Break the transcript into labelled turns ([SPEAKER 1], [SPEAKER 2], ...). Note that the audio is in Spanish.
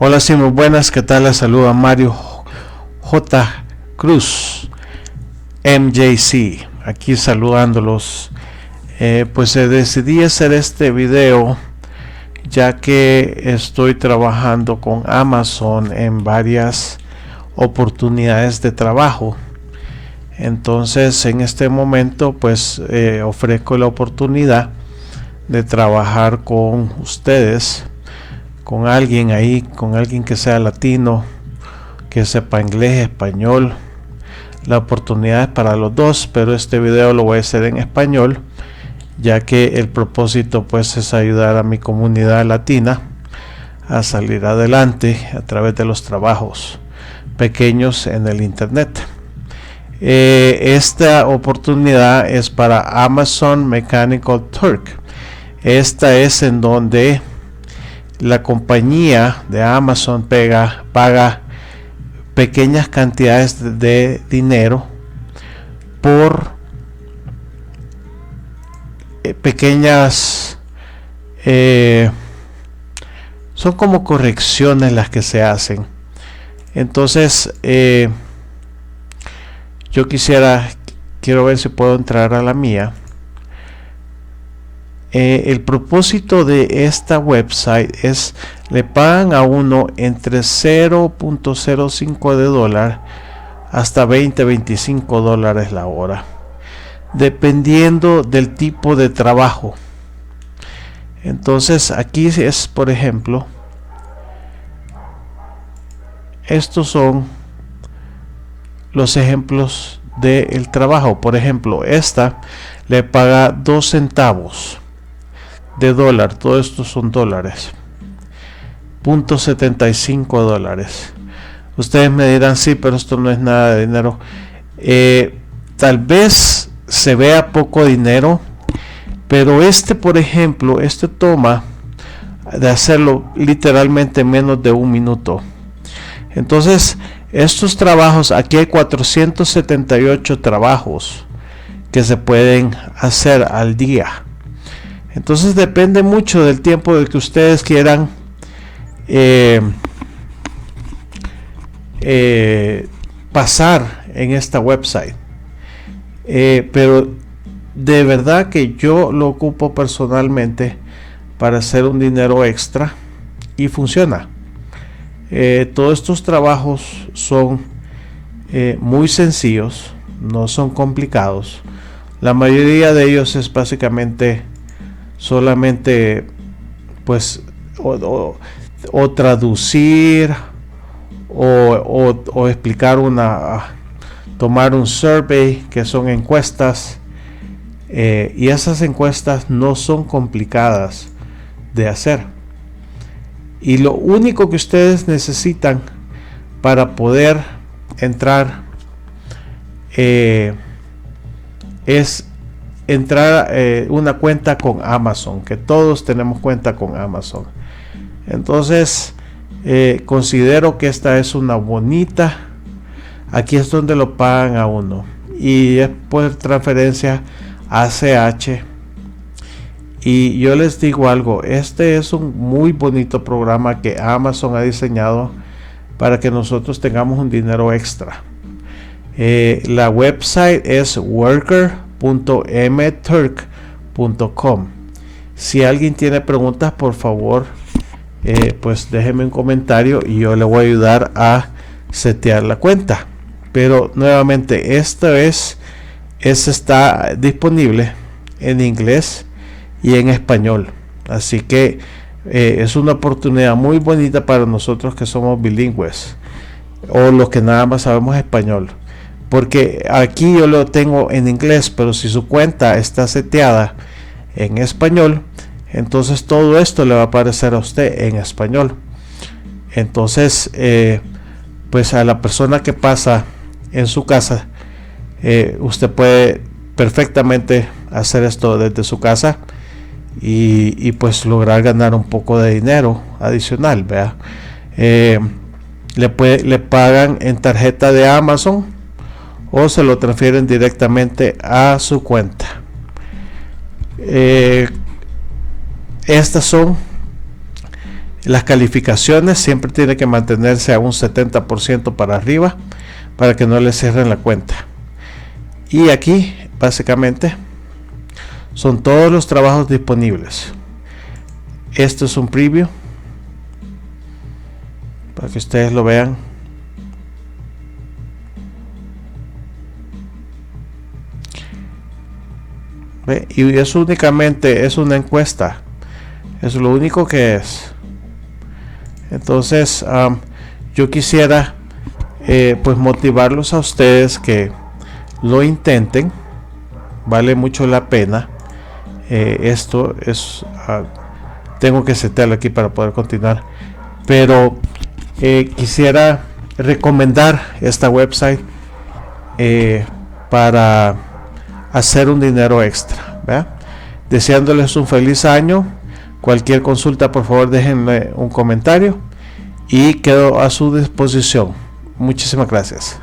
[SPEAKER 1] Hola, sí, muy buenas, ¿qué tal? Les saluda Mario J. Cruz, MJC, aquí saludándolos. Decidí hacer este video ya que estoy trabajando con Amazon en varias oportunidades de trabajo. Entonces, en este momento, ofrezco la oportunidad de trabajar con ustedes, con alguien ahí, con alguien que sea latino, que sepa inglés, español. La oportunidad es para los dos, pero este video lo voy a hacer en español, ya que el propósito es ayudar a mi comunidad latina a salir adelante a través de los trabajos pequeños en el internet. Esta oportunidad es para Amazon Mechanical Turk. Esta es en donde la compañía de Amazon paga pequeñas cantidades de dinero por pequeñas son como correcciones las que se hacen. Entonces quiero ver si puedo entrar a la mía. El propósito de esta website es le pagan a uno entre 0.05 de dólar hasta 25 dólares la hora, dependiendo del tipo de trabajo. Entonces aquí es, por ejemplo, estos son los ejemplos del trabajo. Por ejemplo, esta le paga 2 centavos de dólar, todo esto son dólares, $0.75. Ustedes me dirán, sí, pero esto no es nada de dinero. Tal vez se vea poco dinero, pero por ejemplo, toma de hacerlo literalmente menos de un minuto. Entonces, estos trabajos, aquí hay 478 trabajos que se pueden hacer al día. Entonces depende mucho del tiempo del que ustedes quieran pasar en esta website. Pero de verdad que yo lo ocupo personalmente para hacer un dinero extra y funciona. Todos estos trabajos son muy sencillos, no son complicados. La mayoría de ellos es básicamente solamente o traducir o explicar tomar un survey, que son encuestas, y esas encuestas no son complicadas de hacer, y lo único que ustedes necesitan para poder entrar es entrar una cuenta con Amazon, que todos tenemos cuenta con Amazon. Entonces considero que esta es una bonita, aquí es donde lo pagan a uno y es por transferencia ACH. Y yo les digo algo, este es un muy bonito programa que Amazon ha diseñado para que nosotros tengamos un dinero extra. La website es worker.mturk.com. Si alguien tiene preguntas, por favor, déjeme un comentario y yo le voy a ayudar a setear la cuenta. Pero nuevamente, esta está disponible en inglés y en español, así que es una oportunidad muy bonita para nosotros que somos bilingües o los que nada más sabemos español, porque aquí yo lo tengo en inglés, pero si su cuenta está seteada en español, entonces todo esto le va a aparecer a usted en español. Entonces a la persona que pasa en su casa, usted puede perfectamente hacer esto desde su casa y lograr ganar un poco de dinero adicional, ¿verdad? Le pagan en tarjeta de Amazon o se lo transfieren directamente a su cuenta. Estas son Las calificaciones siempre tienen que mantenerse a un 70% para arriba para que no le cierren la cuenta. Y aquí básicamente son todos los trabajos disponibles. Esto es un preview para que ustedes lo vean. Y eso únicamente es una encuesta, es lo único que es. Entonces yo quisiera pues motivarlos a ustedes que lo intenten, vale mucho la pena. Esto es tengo que setearlo aquí para poder continuar, pero quisiera recomendar esta website para hacer un dinero extra, ¿verdad? Deseándoles un feliz año. Cualquier consulta, por favor, déjenme un comentario y quedo a su disposición. Muchísimas gracias.